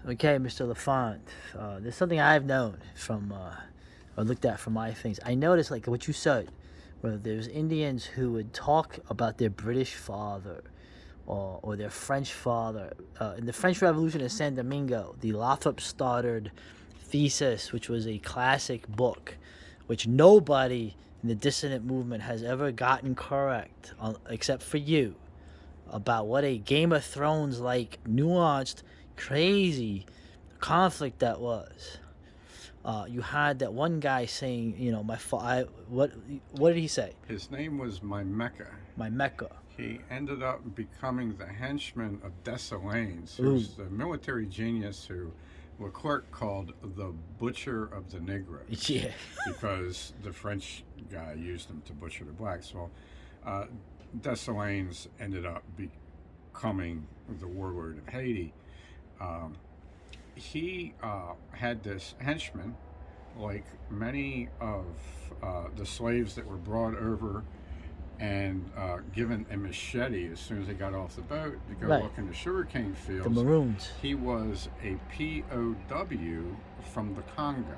Okay, Mr. LaFond. There's something I've known from, or looked at from my things. I noticed, like what you said, where there's Indians who would talk about their British father or their French father. In the French Revolution in San Domingo, the Lothrop Stoddard thesis, which was a classic book, which nobody in the dissident movement has ever gotten correct, except for you, about what a Game of Thrones like nuanced, crazy conflict that was. You had that one guy saying, what did he say? His name was my Mecca. My Mecca. He ended up becoming the henchman of Dessalines, Ooh. who's the military genius who Leclerc called the butcher of the Negroes. Yeah. Because the French guy used him to butcher the blacks. Well, Dessalines ended up becoming the warlord of Haiti. He had this henchman, like many of the slaves that were brought over and given a machete as soon as they got off the boat to go Right. look in the sugarcane fields. The maroons. He was a POW from the Congo.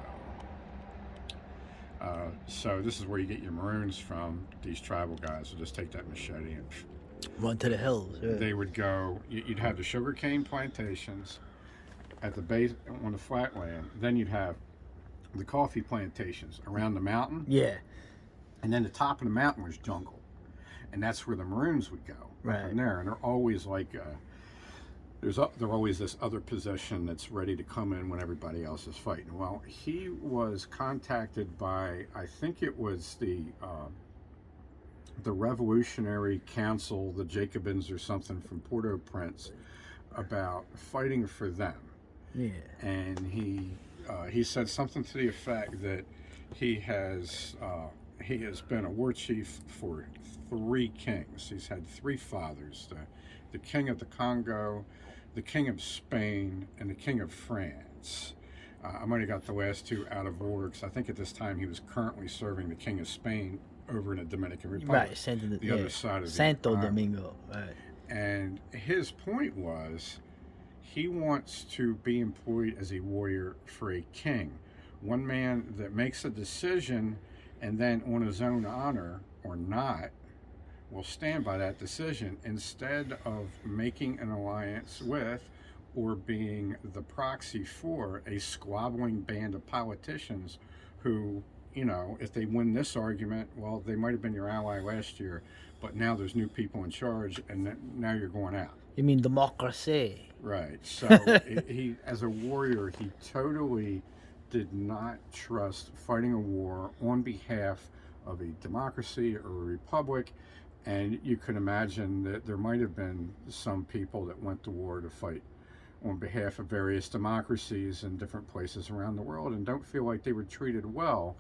So this is where you get your maroons from. These tribal guys will just take that machete and Run to the hills. Yeah. they would go. You'd have the sugarcane plantations at the base on the flatland. Then you'd have the coffee plantations around the mountain, Yeah. and then the top of the mountain was jungle, and that's where the maroons would go. Right. From there, and they're always like they're always this other position that's ready to come in when everybody else is fighting. Well, he was contacted by, I think it was the Revolutionary Council, the Jacobins or something from Port-au-Prince, about fighting for them. Yeah. And he said something to the effect that he has been a war chief for 3 kings. He's had 3 fathers: the king of the Congo, the king of Spain, and the king of France. I might have got the last 2 out of order because I think at this time he was currently serving the king of Spain over in the Dominican Republic, Right. the other side of Santo the island. Domingo. Right. And his point was, he wants to be employed as a warrior for a king, one man that makes a decision and then on his own honor or not will stand by that decision instead of making an alliance with or being the proxy for a squabbling band of politicians who, if they win this argument, well, they might have been your ally last year, but now there's new people in charge and now you're going out. You mean democracy? Right. So he, as a warrior, he totally did not trust fighting a war on behalf of a democracy or a republic. And you can imagine that there might have been some people that went to war to fight on behalf of various democracies in different places around the world and don't feel like they were treated well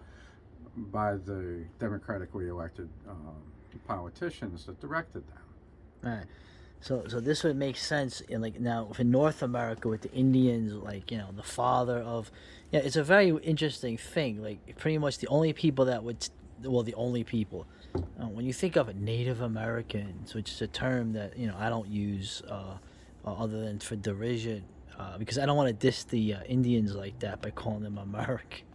by the democratically elected politicians that directed them. Right. So this would make sense in, like, now in North America with the Indians, like, the father of, it's a very interesting thing. Like, pretty much the only people that would, the only people, when you think of Native Americans, which is a term that I don't use other than for derision, because I don't want to diss the Indians like that by calling them American.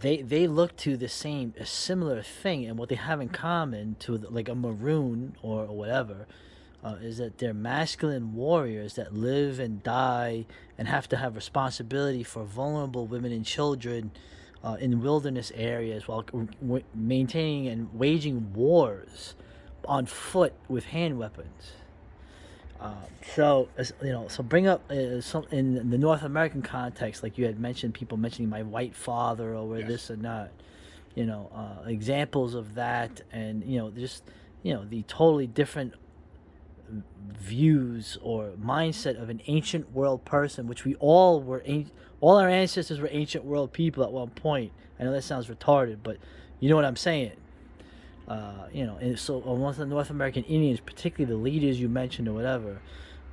They look to a similar thing, and what they have in common to like a maroon or whatever, is that they're masculine warriors that live and die and have to have responsibility for vulnerable women and children in wilderness areas while maintaining and waging wars on foot with hand weapons. So bring up some in the North American context, like you had mentioned, people mentioning my white father or Yes. this or not, examples of that, and just the totally different views or mindset of an ancient world person, which we all were. All our ancestors were ancient world people at one point. I know that sounds retarded, but you know what I'm saying. And so amongst the North American Indians, particularly the leaders you mentioned or whatever,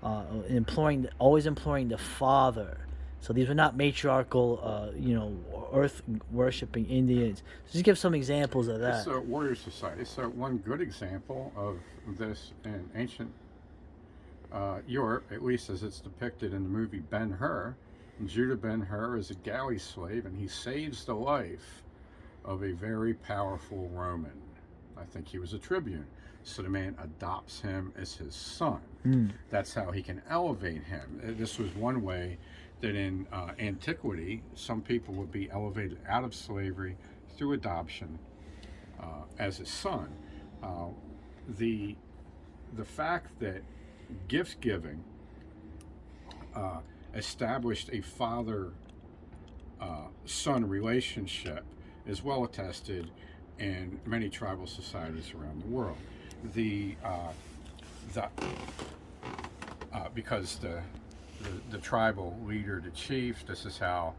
always imploring the father. So these were not matriarchal, earth worshipping Indians. So just give some examples of that. It's a warrior society. So one good example of this in ancient Europe, at least as it's depicted in the movie Ben-Hur. Judah Ben-Hur is a galley slave, and he saves the life of a very powerful Roman. I think he was a tribune. So the man adopts him as his son. That's how he can elevate him. This was one way that in antiquity, some people would be elevated out of slavery through adoption as his son. The fact that gift giving established a father-son relationship is well attested in many tribal societies around the world. Because the tribal leader, the chief, this is how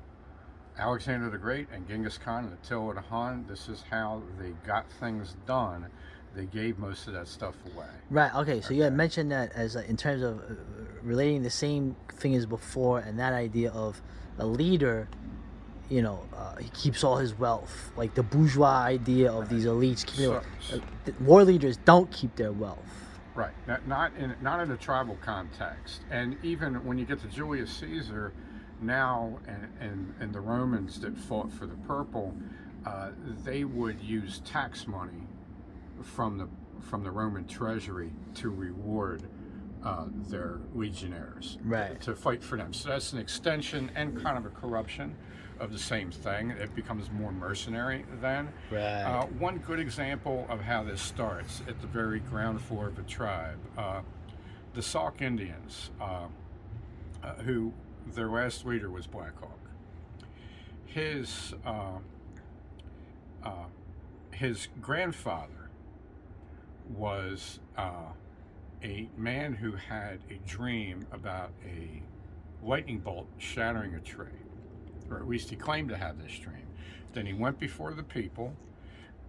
Alexander the Great and Genghis Khan and Attila the Hun, this is how they got things done. They gave most of that stuff away. Right. Okay. So you had mentioned that as in terms of relating the same thing as before, and that idea of a leader, he keeps all his wealth, like the bourgeois idea of these elites. War leaders don't keep their wealth. Right. Not in a tribal context. And even when you get to Julius Caesar, now and the Romans that fought for the purple, they would use tax money from the Roman treasury to reward their legionnaires, right, to fight for them. So that's an extension and kind of a corruption of the same thing. It becomes more mercenary then. Right. One good example of how this starts at the very ground floor of a tribe, the Sauk Indians, who their last leader was Blackhawk. His grandfather was a man who had a dream about a lightning bolt shattering a tree, or at least he claimed to have this dream. Then he went before the people,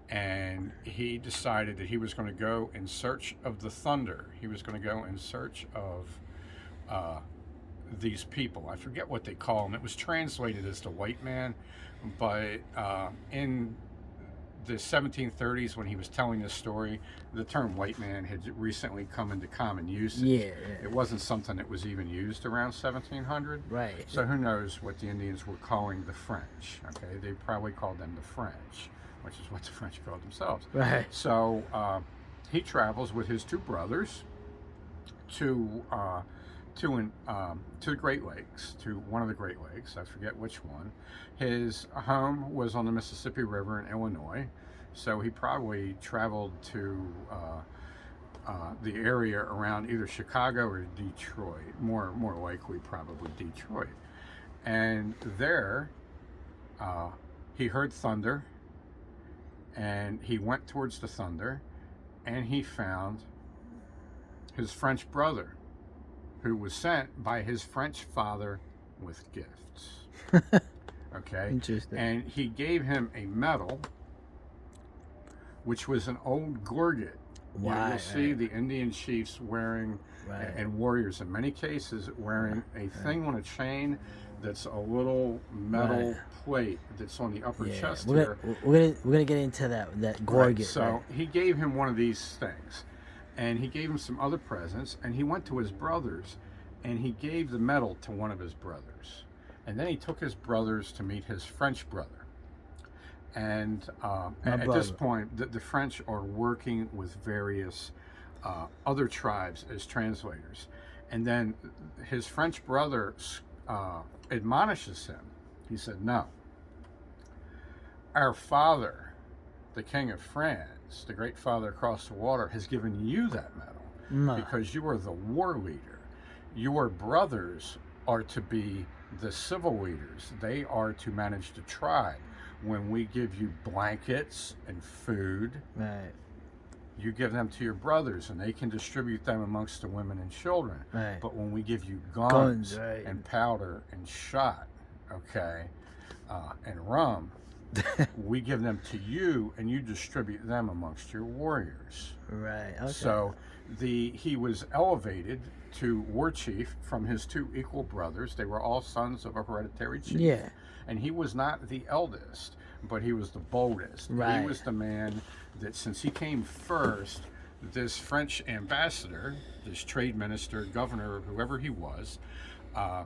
and he decided that he was going to go in search of the thunder. He was going to go in search of these people. I forget what they call them. It was translated as the white man, but in the 1730s, when he was telling this story, the term white man had recently come into common usage. Yeah. It wasn't something that was even used around 1700. Right. So who knows what the Indians were calling the French. Okay, they probably called them the French, which is what the French called themselves. Right. So he travels with his two brothers to the Great Lakes, to one of the Great Lakes. I forget which one. His home was on the Mississippi River in Illinois, so he probably traveled to the area around either Chicago or Detroit. More likely, probably Detroit. And there, he heard thunder, and he went towards the thunder, and he found his French brother, who was sent by his French father with gifts. Okay? Interesting. And he gave him a medal, which was an old gorget. Wow. You'll see the Indian chiefs wearing, and warriors in many cases, wearing a thing on a chain that's a little metal plate that's on the upper chest here. We're gonna get into that gorget. Right. So he gave him one of these things. And he gave him some other presents, and he went to his brothers, and he gave the medal to one of his brothers. And then he took his brothers to meet his French brother. And at this point, the French are working with various other tribes as translators. And then his French brother admonishes him. He said, "No, our father, the King of France, the great father across the water, has given you that medal because you are the war leader. Your brothers are to be the civil leaders. They are to manage the tribe. When we give you blankets and food, you give them to your brothers, and they can distribute them amongst the women and children. Right. But when we give you guns and powder and shot, and rum, we give them to you, and you distribute them amongst your warriors." Right. Okay. So he was elevated to war chief from his two equal brothers. They were all sons of a hereditary chief. Yeah. And he was not the eldest, but he was the boldest. Right. He was the man that, since he came first, this French ambassador, this trade minister, governor, or whoever he was, uh,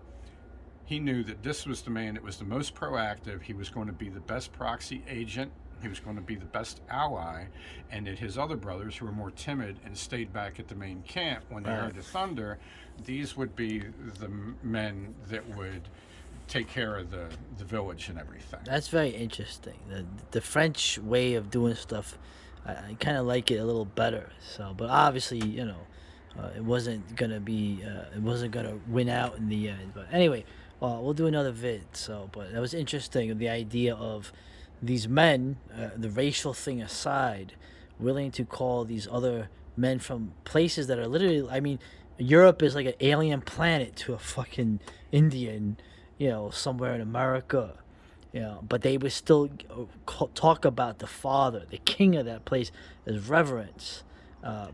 he knew that this was the man that was the most proactive. He was going to be the best proxy agent. He was going to be the best ally, and that his other brothers, who were more timid and stayed back at the main camp when they heard the thunder, these would be the men that would take care of the village and everything. That's very interesting. The French way of doing stuff, I kind of like it a little better. So, but obviously, it wasn't gonna be, it wasn't gonna win out in the end. But anyway, we'll do another vid. So, but that was interesting. The idea of these men, the racial thing aside, willing to call these other men from places that are literally, I mean, Europe is like an alien planet to a fucking Indian, somewhere in America. But they would still talk about the father, the king of that place, as reverence,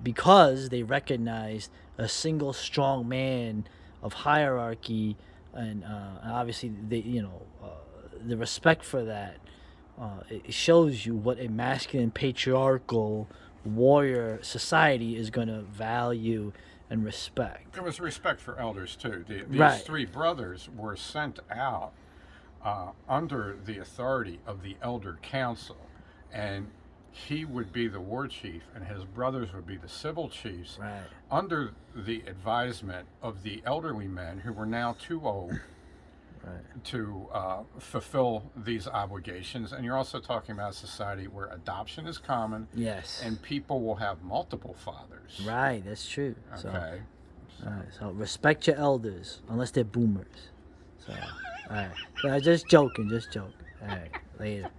because they recognized a single strong man of hierarchy, and obviously the respect for that. It shows you what a masculine, patriarchal warrior society is going to value and respect. There was respect for elders too. These Right. three brothers were sent out under the authority of the elder council, and he would be the war chief, and his brothers would be the civil chiefs, Right. under the advisement of the elderly men who were now too old Right. to fulfill these obligations. And you're also talking about a society where adoption is common, Yes. and people will have multiple fathers. Right. That's true. So, Okay. all right. So respect your elders, unless they're boomers. So, all right. So, just joking. All right. Later.